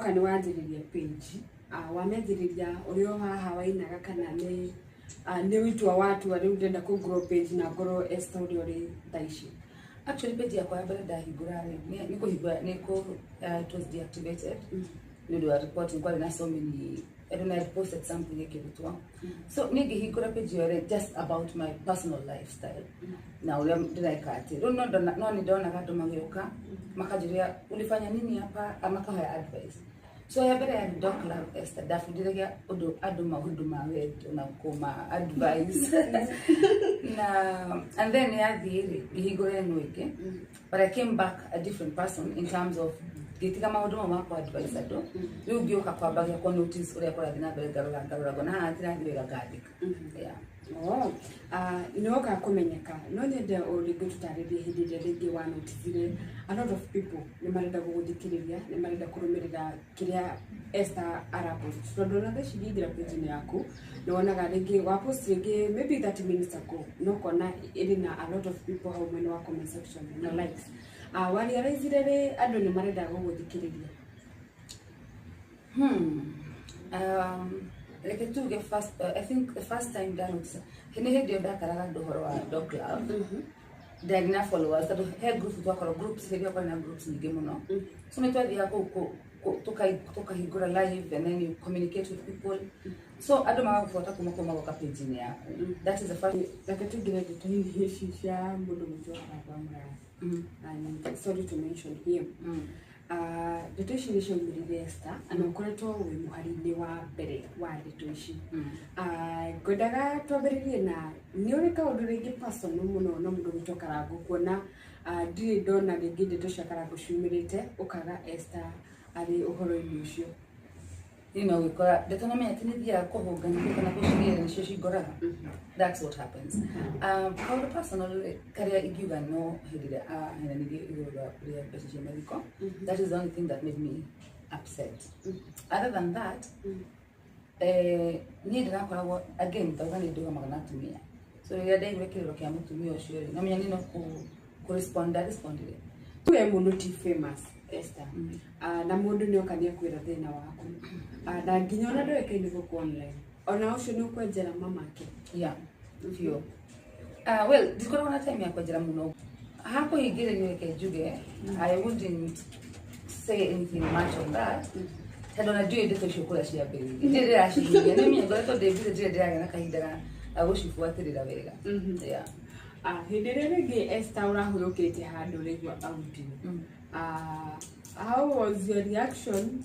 oka ni wanjiriria page wamethiriria urio haha wainaga kana ni witwa watu ari ndenda ku grow page na ngoro story uri thaici. Actually page yakwa ya mbere ndahingura niko hingura niko it was deactivated. You do a reporting kwa na so many I don't know, I posted something ekirutwa. So nigi hingura page yore just about my personal lifestyle. Na ule ndiraikati. No ni ndona gandu magioka makajiria ulifanya nini hapa amakaha advice. So ya mbere ya Doc Love Esther dafundiragia andu maundu ma wetu na kuma advice na and then ya thiri hingura nwike but I came back a different person in terms of gitika maundu ma advice ado riu ngioka kwambagia kwa notice uria kora thina mbere garura gona hatira ndiwega ngandika. Yeah. Inoka kumenyeka no nyende uringo tutaririe hindi ringi wa notice a lot of people ni marenda guguthikiriria ni marenda kurumirira kiria Esther arapost tondu na theci ngira page yaku no wonaga ringi wa post ringi maybe 30 minutes ago no kona irina a lot of people how many wa comment section na likes wali araizire andu ni marenda guguthikiriria. Like I took first, I think the first time down, he had your back around the Doc Club. Then na followers, that had groups to talk groups, he got groups in the game no. So me told you toka he go live and then you communicate with people. So I don't know what kuma waka page in here. That is the first. Like I told you that to him he share mudo mjo Baumbach. And sorry to mention him. Detention issue with Esther and ukoretwo we muharinde wa mbere wa detention godaga twambiririe na ni ureka undu ringi personal muno no mundu mutokarago kuona ndiri ndona ringi detention karago shumirite ukaga Esther ari uhoro-ini ucio we call the tournament thia kuhungania kana kushiria nicio cingora. That's what happens. How the personal career ingiuga no hidire hina nigi igura ria pesa mediko. That is the only thing that made me upset. Other than that ni ndira koragwo again tauga ni nduga magana mutumia. So ria ndai wekiriro kia mutumia ucio no menya nino ku respondire we mundu ti famous Esther na mundu ni okania kwira thina waku na nginya ona ndweke ni guku online ona ucio ni ukwenjera mamake. Yeah, fio well dikora na time ya kwenjera muno hapo higire niweke juge. I wouldn't say anything much on that. I don't do it to show kula cia mbere ndire rashiria ni mimi ngoretwo ndivire ndire na kahinda agushifuatirira wega. Yeah. Hindire ringi Esther urahurukite handu rigwa bounty. How was your reaction